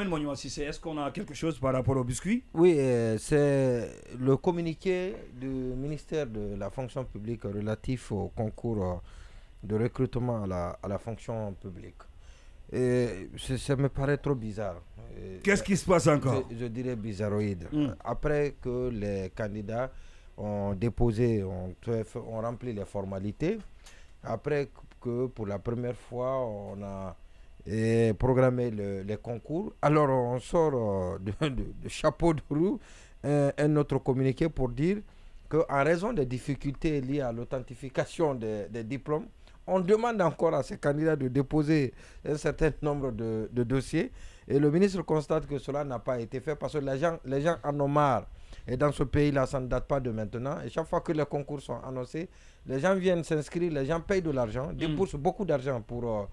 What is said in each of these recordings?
Lamine Monument Cissé, est-ce qu'on a quelque chose par rapport au biscuit? Oui, c'est le communiqué du ministère de la fonction publique relatif au concours de recrutement à la fonction publique. Et ça me paraît trop bizarre. Qu'est-ce qui se passe encore? Je dirais bizarroïde. Après que les candidats ont déposé, ont rempli les formalités, après que pour la première fois on a programmé les concours, alors on sort de chapeau de roue un autre communiqué pour dire qu'en raison des difficultés liées à l'authentification des diplômes, on demande encore à ces candidats de déposer un certain nombre de dossiers. Et le ministre constate que cela n'a pas été fait parce que les gens en ont marre. Et dans ce pays-là, ça ne date pas de maintenant. Et chaque fois que les concours sont annoncés, les gens viennent s'inscrire, les gens payent de l'argent, déboursent beaucoup d'argent pour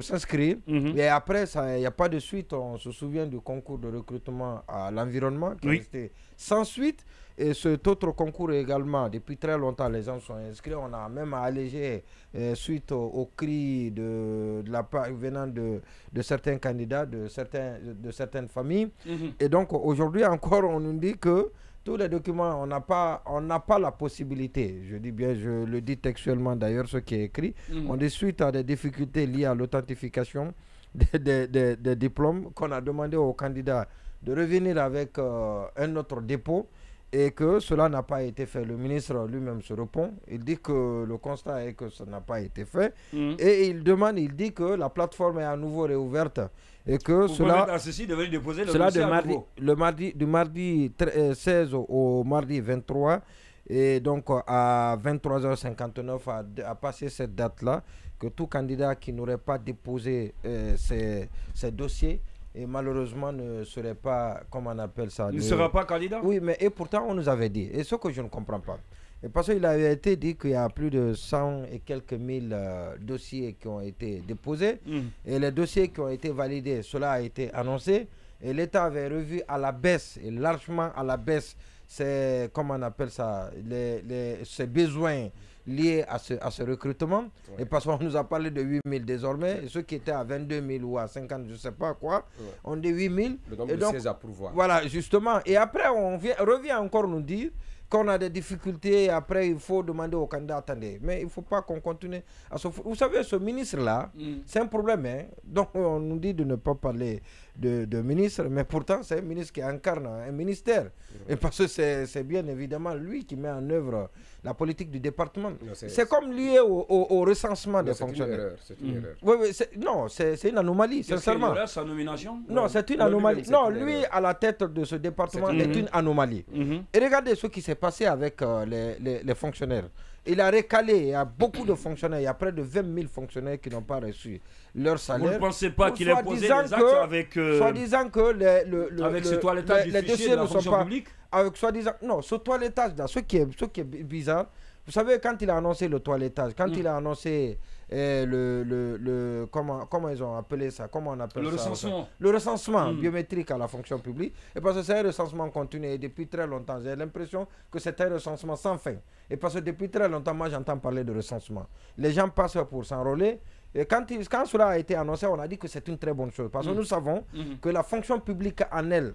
s'inscrire. Et après, il n'y a pas de suite. On se souvient du concours de recrutement à l'environnement qui est resté sans suite. Et cet autre concours également, depuis très longtemps, les gens sont inscrits. On a même allégé suite aux cris de la part venant de certains candidats, de certaines familles. Et donc aujourd'hui encore, on nous dit que tous les documents, on n'a pas la possibilité, je dis bien, je le dis textuellement d'ailleurs, ce qui est écrit, on dit suite à des difficultés liées à l'authentification des diplômes, qu'on a demandé aux candidats de revenir avec un autre dépôt, et que cela n'a pas été fait. Le ministre lui-même se répond, il dit que le constat est que ça n'a pas été fait, et il dit que la plateforme est à nouveau réouverte, et que vous cela à ceci de venir déposer le cela du mardi 16 au mardi 23, et donc à 23h59 à passer cette date-là, que tout candidat qui n'aurait pas déposé ses dossiers et malheureusement ne serait pas, comment on appelle ça, ne sera pas candidat. Oui, mais et pourtant on nous avait dit, et ce que je ne comprends pas, et parce qu'il avait été dit qu'il y a plus de 100 et quelques mille dossiers qui ont été déposés, et les dossiers qui ont été validés, cela a été annoncé, et l'État avait revu à la baisse, et largement à la baisse, c'est, comment on appelle ça, ses besoins liés à ce recrutement. Et parce qu'on nous a parlé de 8 000 désormais, et ceux qui étaient à 22 000 ou à 50, je ne sais pas quoi, on dit 8 000. Le nombre de sièges à pourvoir. Voilà, justement. Et après, on revient encore nous dire qu'on a des difficultés, après il faut demander aux candidats, attendez, mais il ne faut pas qu'on continue à se... Vous savez, ce ministre-là, c'est un problème, hein? Donc on nous dit de ne pas parler de ministre, mais pourtant c'est un ministre qui incarne un ministère, et parce que c'est bien évidemment lui qui met en œuvre la politique du département. C'est comme lié au recensement des fonctionnaires. C'est une erreur. Oui, non, c'est une anomalie, sincèrement. C'est sa nomination? Non, c'est une anomalie. Non, lui, à la tête de ce département, est une anomalie. Et regardez ce qui s'est passé avec les fonctionnaires. Il a recalé, il y a beaucoup de fonctionnaires, il y a près de 20 000 fonctionnaires qui n'ont pas reçu leur salaire. Vous ne pensez pas qu'il ait posé des actes avec... Soi-disant que avec ce toilettage du fichier de la fonction publique? Avec soi-disant... Non, ce toilettage-là, ce qui est bizarre, vous savez, quand il a annoncé le toilettage, quand il a annoncé comment ils ont appelé ça, comment on appelle le ça, recensement. Le recensement biométrique à la fonction publique, et parce que c'est un recensement continu, et depuis très longtemps, j'ai l'impression que c'est un recensement sans fin. Et parce que depuis très longtemps, moi j'entends parler de recensement. Les gens passent pour s'enrôler. Et quand cela a été annoncé, on a dit que c'est une très bonne chose. Parce que nous savons que la fonction publique en elle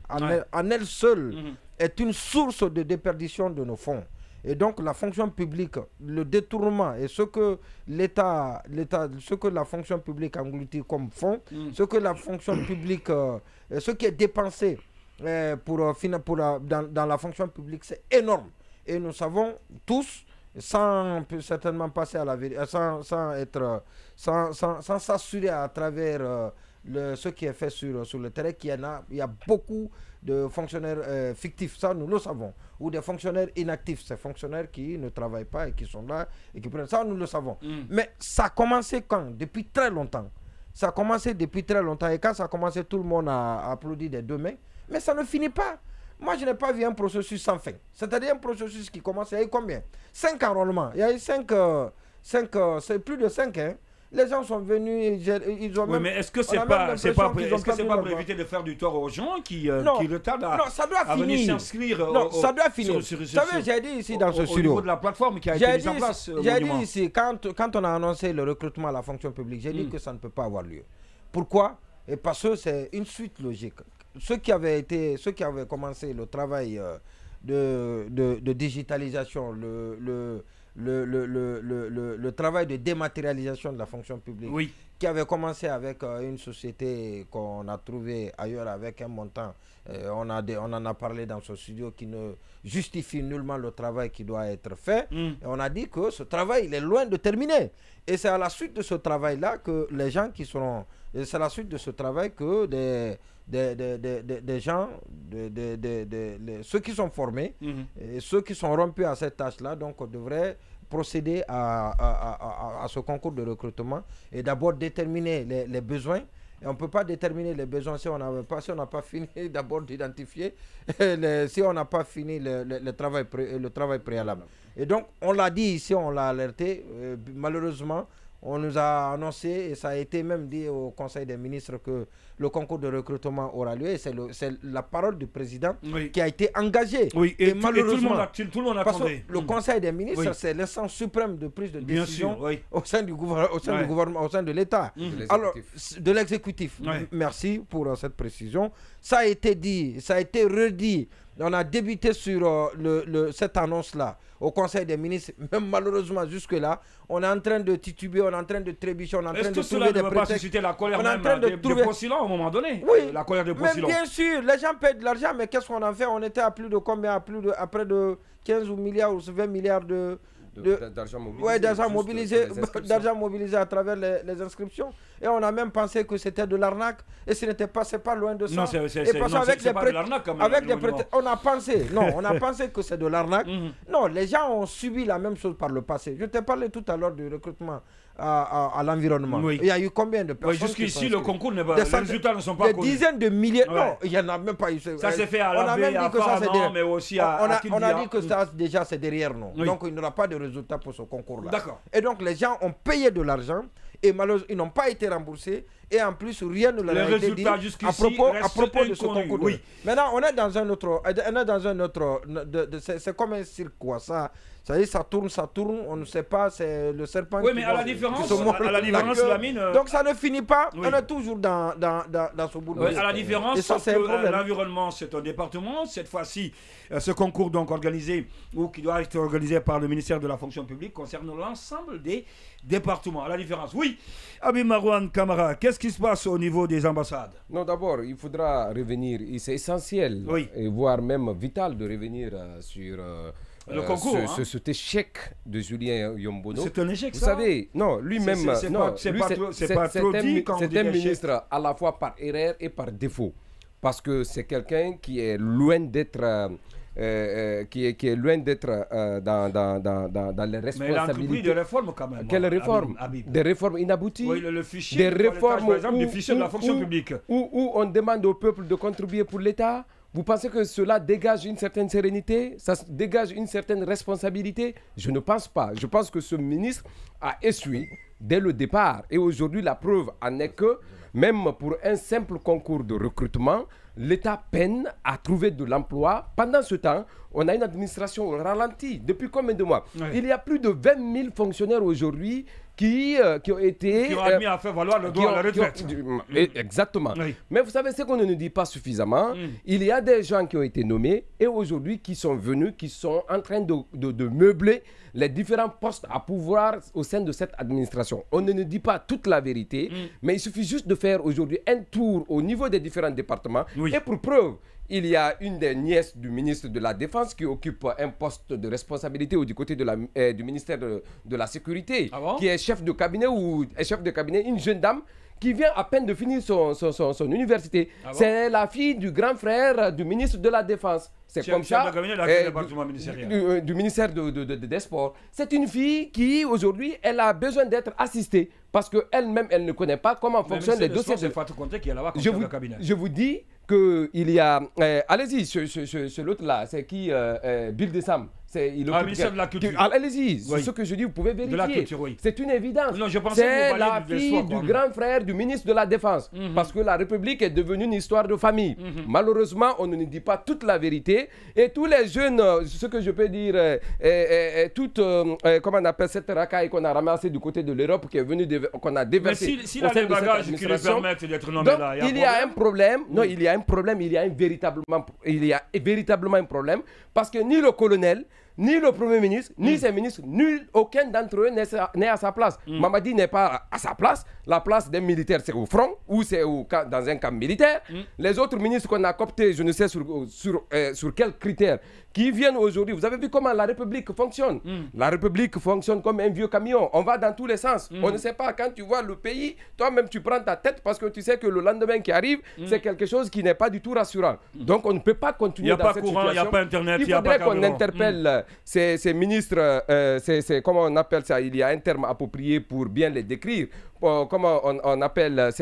seule est une source de déperdition de nos fonds. Et donc la fonction publique, le détournement et ce que ce que la fonction publique engloutit comme fonds, ce que la fonction publique, ce qui est dépensé dans la fonction publique, c'est énorme. Et nous savons tous, sans certainement passer à la vérité, sans s'assurer à travers ce qui est fait sur le terrain, il y a beaucoup de fonctionnaires fictifs, ça nous le savons, ou des fonctionnaires inactifs, ces fonctionnaires qui ne travaillent pas et qui sont là et qui prennent ça, nous le savons. Mais ça a commencé quand? Depuis très longtemps. Ça a commencé depuis très longtemps, et quand ça a commencé, tout le monde a applaudi des deux mains, mais ça ne finit pas. Moi, je n'ai pas vu un processus sans fin. C'est-à-dire un processus qui commence, il y a eu combien? 5 enrôlements. Il y a eu 5, c'est plus de 5, hein. Les gens sont venus, ils ont mais est-ce que c'est pas pour éviter de faire du tort aux gens qui retardent à venir s'inscrire? Non, ça doit finir. Vous savez, j'ai dit ici dans ce studio, au niveau de la plateforme qui a été mise en place. J'ai dit ici, quand on a annoncé le recrutement à la fonction publique, j'ai dit que ça ne peut pas avoir lieu. Pourquoi? Et parce que c'est une suite logique. Ceux qui avaient commencé le travail de digitalisation, le travail de dématérialisation de la fonction publique, qui avait commencé avec une société qu'on a trouvée ailleurs avec un montant, on en a parlé dans ce studio, qui ne justifie nullement le travail qui doit être fait. Et on a dit que ce travail, il est loin de terminer. Et c'est à la suite de ce travail-là que les gens qui seront... C'est à la suite de ce travail que des gens, ceux qui sont formés, et ceux qui sont rompus à cette tâche-là, donc devraient procéder à ce concours de recrutement et d'abord déterminer les besoins. Et on ne peut pas déterminer les besoins si on n'a pas fini d'abord d'identifier, si on n'a pas fini le travail préalable. Et donc, on l'a dit ici, on l'a alerté, malheureusement, on nous a annoncé, et ça a été même dit au Conseil des ministres, que le concours de recrutement aura lieu. Et c'est la parole du président qui a été engagée. Oui, et malheureusement, tout le monde attendait. Le Conseil des ministres, c'est l'instance suprême de prise de décision au sein du gouvernement, au sein de l'État. Alors, de l'exécutif. Merci pour cette précision. Ça a été dit, ça a été redit. On a débuté sur cette annonce-là au Conseil des ministres. Même malheureusement, jusque-là, on est en train de tituber, on est en train de trébucher, on est en train de trouver des prétextes. Est-ce que cela ne va pas susciter la colère de Poncilon à un moment donné? Oui, la colère de Poncilon. Mais bien sûr, les gens payent de l'argent, mais qu'est-ce qu'on en fait? On était à plus de combien? À près de 15 milliards ou 20 milliards d'argent mobilisé à travers les inscriptions. Et on a même pensé que c'était de l'arnaque. Et ce n'était pas, c'est pas loin de ça. Non, c'est pas de l'arnaque quand même. On a pensé, non, on a pensé que c'est de l'arnaque. Non, les gens ont subi la même chose par le passé. Je t'ai parlé tout à l'heure du recrutement à l'environnement. Il y a eu combien de personnes? Jusqu'ici, le concours n'est pas... Les résultats ne sont pas connus. Des dizaines de milliers. Non, il n'y en a même pas eu. Ça s'est fait à l'Abbé, à Faranan, mais aussi à on a dit que ça, déjà, c'est derrière nous. Donc, il n'y aura pas de résultats pour ce concours-là. D'accord. Et donc, les gens ont payé de l'argent et malheureusement, ils n'ont pas été remboursés. Et en plus, rien ne leur a été dit à propos de ce concours. Oui. Maintenant, on est dans un autre... C'est comme un cirque, quoi. Ça tourne, on ne sait pas, c'est le serpent qui... Oui, mais à la différence, Lamine... Donc ça ne finit pas, on est toujours dans ce boulot. À la différence, l'environnement, c'est un département. Cette fois-ci, ce concours donc organisé, ou qui doit être organisé par le ministère de la fonction publique, concerne l'ensemble des départements. À la différence, oui. Habib Marouane Kamara, qu'est-ce qui se passe au niveau des ambassades? Non, d'abord, il faudra revenir, c'est essentiel, et voire même vital de revenir sur... le concours, cet échec de Julien Yombono. C'est un échec, Vous savez, non, lui-même, c'est pas trop dit quand on dit un ministre à la fois par erreur et par défaut. Parce que c'est quelqu'un qui est loin d'être... qui est loin d'être dans les responsabilités. Mais il a entrepris des réformes quand même. Quelles réformes? Des réformes inabouties. Oui, le fichier, des réformes par exemple, du fichier de la fonction publique. Où on demande au peuple de contribuer pour l'État. Vous pensez que cela dégage une certaine sérénité? Ça dégage une certaine responsabilité? Je ne pense pas. Je pense que ce ministre a essuyé dès le départ. Et aujourd'hui, la preuve en est que, même pour un simple concours de recrutement, l'État peine à trouver de l'emploi. Pendant ce temps, on a une administration ralentie. Depuis combien de mois? Il y a plus de 20 000 fonctionnaires aujourd'hui qui ont été... Qui ont admis à faire valoir le droit à la retraite. Exactement. Mais vous savez, ce qu'on ne nous dit pas suffisamment, il y a des gens qui ont été nommés et aujourd'hui qui sont venus, qui sont en train de meubler les différents postes à pouvoir au sein de cette administration. On ne nous dit pas toute la vérité, mais il suffit juste de faire aujourd'hui un tour au niveau des différents départements. Et pour preuve, il y a une des nièces du ministre de la Défense qui occupe un poste de responsabilité du côté du ministère de la Sécurité, qui est chef de cabinet une jeune dame qui vient à peine de finir son université. C'est la fille du grand frère du ministre de la Défense. C'est comme ça. Du ministère des Sports. C'est une fille qui, aujourd'hui, elle a besoin d'être assistée parce qu'elle-même, elle ne connaît pas comment fonctionnent les dossiers. Je vous dis qu'il y a... allez-y, ce l'autre-là, c'est qui Bill Dessam. ministère de la Culture. Allez-y, c'est ce que je dis, vous pouvez vérifier. De la Culture, oui. C'est une évidence. Non, je pensais c'est la fille du grand frère du ministre de la Défense. Parce que la République est devenue une histoire de famille. Malheureusement, on ne dit pas toute la vérité. Et tous les jeunes, ce que je peux dire, comment on appelle cette racaille qu'on a ramassée du côté de l'Europe, qui est venue, qu'on a déversée. Mais s'il a des bagages qui lui permettent d'être nommé là, il y a un problème. Non, il y a un problème. Il y a véritablement un problème. Parce que ni le colonel, ni le Premier ministre, ni ses ministres, aucun d'entre eux n'est à sa place. Mamadi n'est pas à sa place. La place d'un militaire, c'est au front ou c'est dans un camp militaire. Les autres ministres qu'on a cooptés, je ne sais sur quels critères, qui viennent aujourd'hui. Vous avez vu comment la République fonctionne. La République fonctionne comme un vieux camion. On va dans tous les sens. On ne sait pas, quand tu vois le pays, toi-même tu prends ta tête parce que tu sais que le lendemain qui arrive, c'est quelque chose qui n'est pas du tout rassurant. Donc on ne peut pas continuer dans cette situation. Il n'y a pas Internet, il n'y a pas faudrait qu'on interpelle ces ministres, comment on appelle ça, il y a un terme approprié pour bien les décrire. Comment on appelle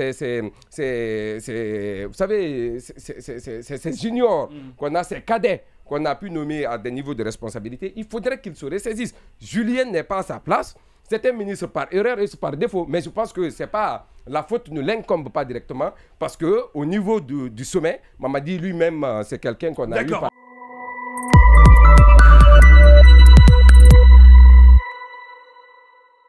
vous savez, ces juniors qu'on a, ces cadets qu'on a pu nommer à des niveaux de responsabilité, il faudrait qu'ils se ressaisissent. Julien n'est pas à sa place. C'est un ministre par erreur et par défaut. Mais je pense que c'est pas, la faute ne l'incombe pas directement parce qu'au niveau du sommet, Mamadi lui-même, c'est quelqu'un qu'on a eu par